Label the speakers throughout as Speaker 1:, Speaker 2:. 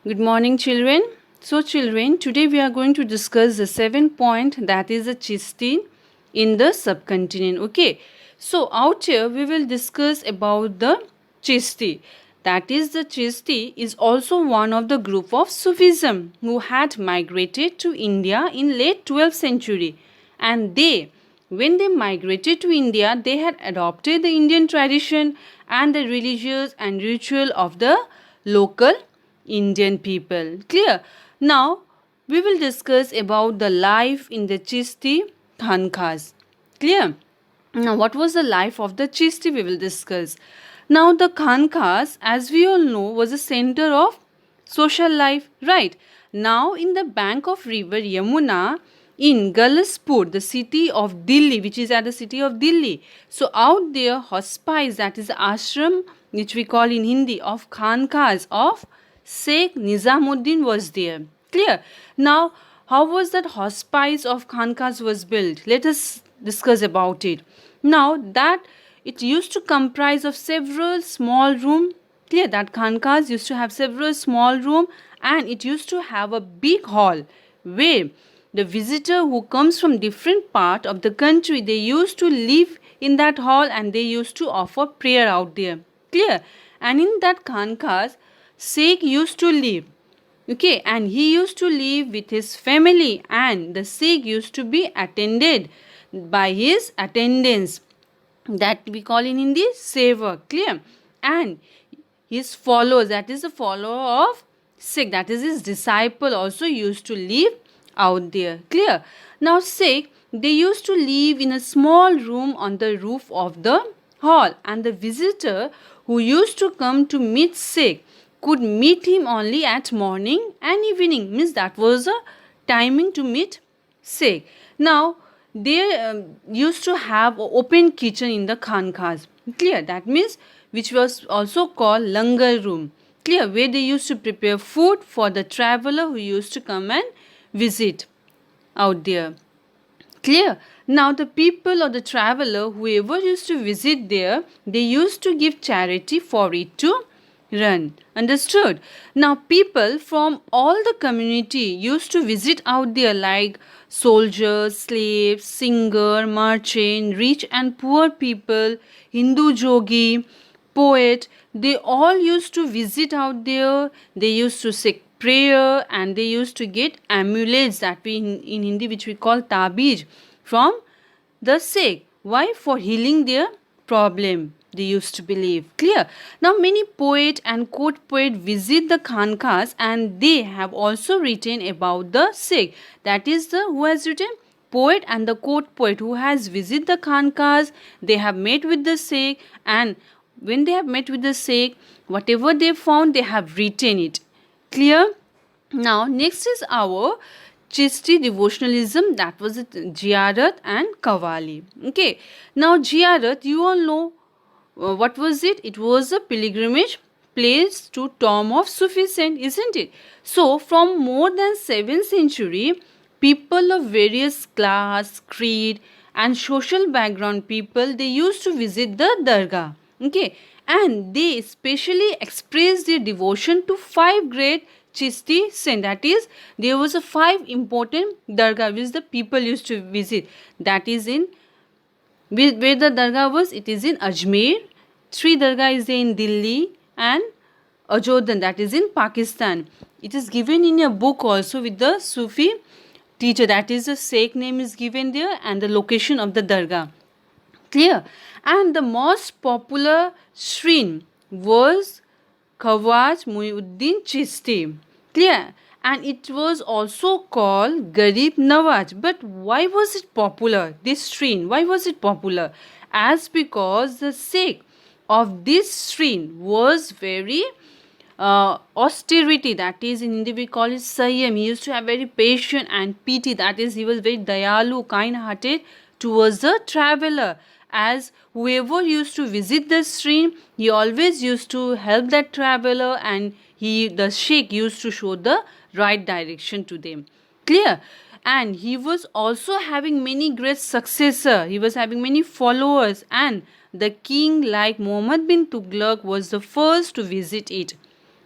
Speaker 1: Good morning, children. So, children, today we are going to discuss the 7 point, that is a Chishti in the subcontinent. Okay. So, out here we will discuss about the Chishti. That is, the Chishti is also one of the group of Sufism who had migrated to India in late 12th century, and when they migrated to India, they had adopted the Indian tradition and the religious and ritual of the local Indian people. Clear? Now, we will discuss about the life in the Chishti Khankas. Clear? Now, what was the life of the Chishti? We will discuss. Now, the Khankas, as we all know, was a center of social life, right? Now, in the bank of river Yamuna, in Galaspur, the city of Delhi, which is at the city of Delhi. So, out there, hospice, that is the ashram, which we call in Hindi, of Khankas of Sheikh Nizamuddin was there. Clear? Now, how was that hospice of Khankas was built? Let us discuss about it. Now, that it used to comprise of several small room. Clear that Khankas used to have several small room, and it used to have a big hall where the visitor who comes from different part of the country, they used to live in that hall and they used to offer prayer out there. Clear? And in that Khankas, Sheikh used to live. Okay, and he used to live with his family, and the Sheikh used to be attended by his attendants, that we call in Hindi Seva. Clear? And his followers, that is the follower of Sikh, that is his disciple, also used to live out there. Clear? Now, Sikh, they used to live in a small room on the roof of the hall, and the visitor who used to come to meet Sikh could meet him only at morning and evening. Means that was a timing to meet Sikh. Now, they used to have an open kitchen in the Khankas. Clear? That means which was also called langar room. Clear? Where they used to prepare food for the traveler who used to come and visit out there. Clear? Now, the people or the traveler, whoever used to visit there, they used to give charity for it to run. Understood? Now, people from all the community used to visit out there, like soldiers, slaves, singer, merchant, rich and poor people, Hindu jogi, poet. They all used to visit out there. They used to seek prayer, and they used to get amulets, that we in Hindi which we call tabiz, from the Sikh. Why? For healing their problem, they used to believe. Clear? Now, many poet and court poet visit the Khankas, and they have also written about the Sikh. That is the who has written? Poet and the court poet who has visited the Khankas. They have met with the Sikh, and when they have met with the Sikh, whatever they found, they have written it. Clear? Now, next is our Chishti devotionalism, that was it, Ziyarat and Qawwali. Okay. Now, Ziyarat, you all know what was it? It was a pilgrimage place to tomb of Sufi saint, isn't it? So, from more than 7th century, people of various class, creed, and social background people, they used to visit the dargah. Okay, and they especially expressed their devotion to 5 great Chishti saint. That is, there was a 5 important dargah which the people used to visit. That is in where the dargah was, it is in Ajmer. 3 dargah is in Delhi and Ajodhan, that is in Pakistan. It is given in a book also with the Sufi teacher, that is the Sheikh name is given there and the location of the dargah. Clear? And the most popular shrine was Khawaj Muhyiddin Chishti. Clear? And it was also called Garib Nawaz. But why was it popular? This shrine, why was it popular? As because the Sikh of this shrine was very austerity, that is in Hindi we call it Sayyam. He used to have very patient and pity, that is he was very dayalu, kind hearted towards the traveler. As whoever used to visit the shrine, he always used to help that traveler, and the Sheikh used to show the right direction to them. Clear? And he was also having many great successor. He was having many followers, and the king like Muhammad bin Tughlaq was the first to visit it.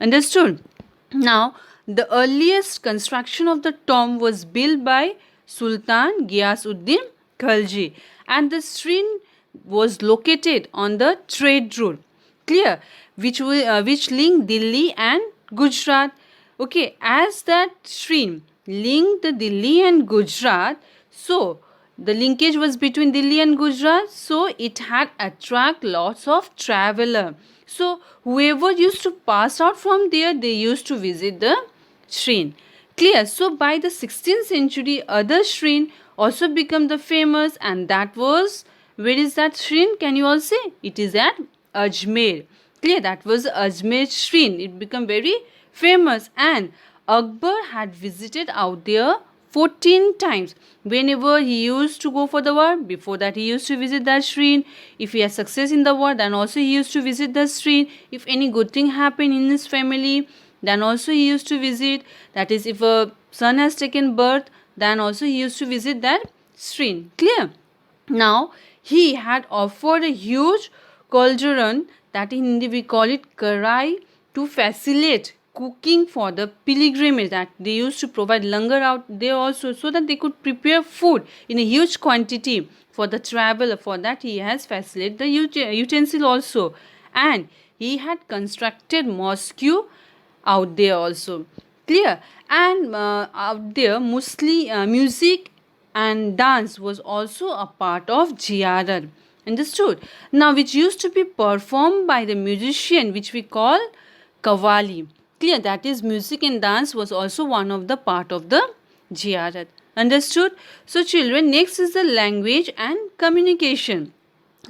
Speaker 1: Understood? Now, the earliest construction of the tomb was built by Sultan Ghiyasuddin Khalji, and the shrine was located on the trade route. Clear? Which link Delhi and Gujarat. Okay, as that shrine linked the Delhi and Gujarat, so the linkage was between Delhi and Gujarat, so it had attract lots of traveler. So whoever used to pass out from there, they used to visit the shrine. Clear? So by the 16th century, other shrine also become the famous, and that was, where is that shrine? Can you all say? It is at Ajmer. Clear? That was Ajmer shrine. It became very famous, and Akbar had visited out there 14 times. Whenever he used to go for the war, before that he used to visit that shrine. If he has success in the war, then also he used to visit the shrine. If any good thing happened in his family, then also he used to visit. That is, if a son has taken birth, then also he used to visit that shrine. Clear? Now, he had offered a huge cauldron, that in Hindi we call it karai, to facilitate cooking for the pilgrimage. That they used to provide langar out there also, so that they could prepare food in a huge quantity for the traveler. For that he has facilitated the utensil also, and he had constructed mosque out there also. Clear? And out there music and dance was also a part of Ziyarat. Understood? Now, which used to be performed by the musician, which we call Qawwali. Clear? That is, music and dance was also one of the part of the Ziyarat. Understood? So children, next is the language and communication.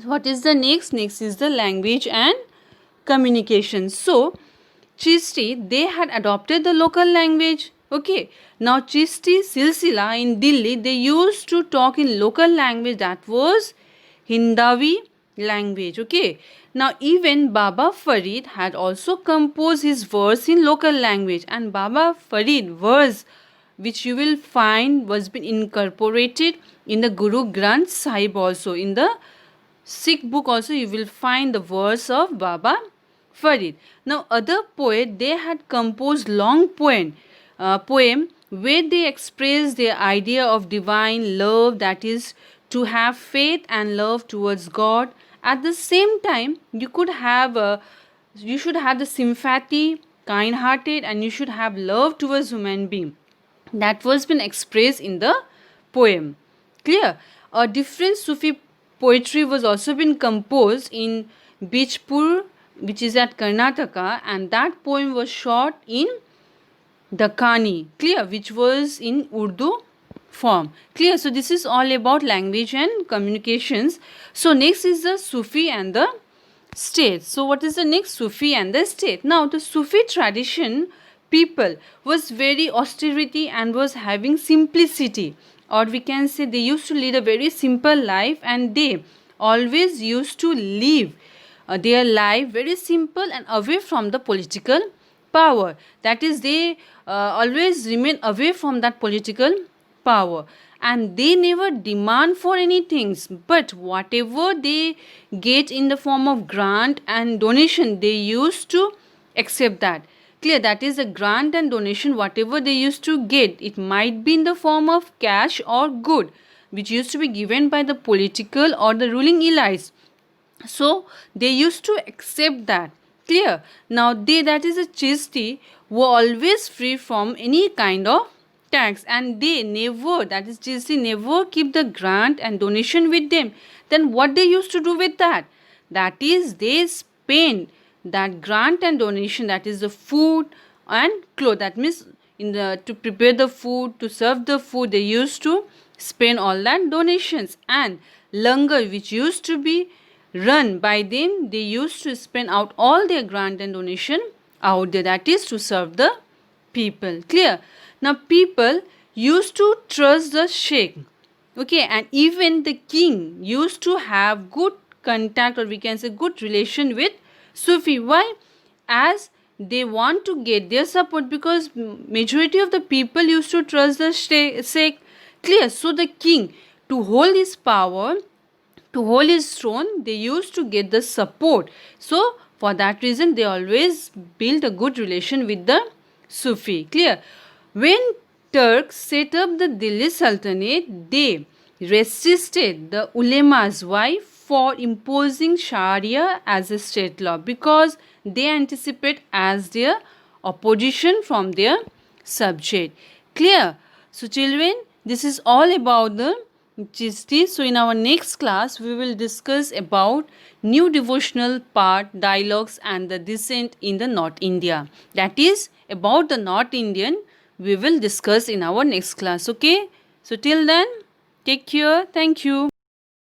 Speaker 1: What is the next? Next is the language and communication. So Chishti, they had adopted the local language. Okay. Now Chishti Silsila in Delhi, they used to talk in local language, that was Hindawi language. Okay. Now even Baba Farid had also composed his verse in local language, and Baba Farid verse, which you will find was been incorporated in the Guru Granth Sahib also. In the Sikh book also you will find the verse of Baba Farid. Now other poet, they had composed long poem where they express their idea of divine love, that is to have faith and love towards God. At the same time, you should have the sympathy, kind hearted, and you should have love towards human being. That was been expressed in the poem. Clear? A different Sufi poetry was also been composed in Bijpur, which is at Karnataka, and that poem was short in Dakhani. Clear? Which was in Urdu form. Clear? So this is all about language and communications. So next is the Sufi and the state. So what is the next? Sufi and the state. Now the Sufi tradition people was very austerity and was having simplicity, or we can say they used to lead a very simple life, and they always used to live their life very simple and away from the political power. That is, they always remain away from that political power, and they never demand for anything, but whatever they get in the form of grant and donation, they used to accept that. Clear? That is, a grant and donation, whatever they used to get, it might be in the form of cash or good, which used to be given by the political or the ruling elites. So they used to accept that. Clear? Now that is a Chishti, were always free from any kind of tax, and they never, that is Chishti, never keep the grant and donation with them. Then what they used to do with that? That is, they spend that grant and donation, that is the food and clothes. That means to prepare the food, to serve the food, they used to spend all that donations. And langar, which used to be run by them, they used to spend out all their grant and donation out there, that is to serve the people. Clear? Now people used to trust the sheikh. Okay, and even the king used to have good contact, or we can say good relation with Sufi. Why? As they want to get their support, because majority of the people used to trust the sheikh. Clear? So the king, to hold his power, to hold his throne, they used to get the support. So for that reason, they always build a good relation with the Sufi. Clear? When Turks set up the Delhi Sultanate, they resisted the ulemas. Why? For imposing Sharia as a state law, because they anticipate as their opposition from their subject. Clear? So children, this is all about the Chishti. So in our next class, we will discuss about new devotional part, dialogues and the descent in the North India. That is about the North Indian we will discuss in our next class. Okay. So till then, take care. Thank you.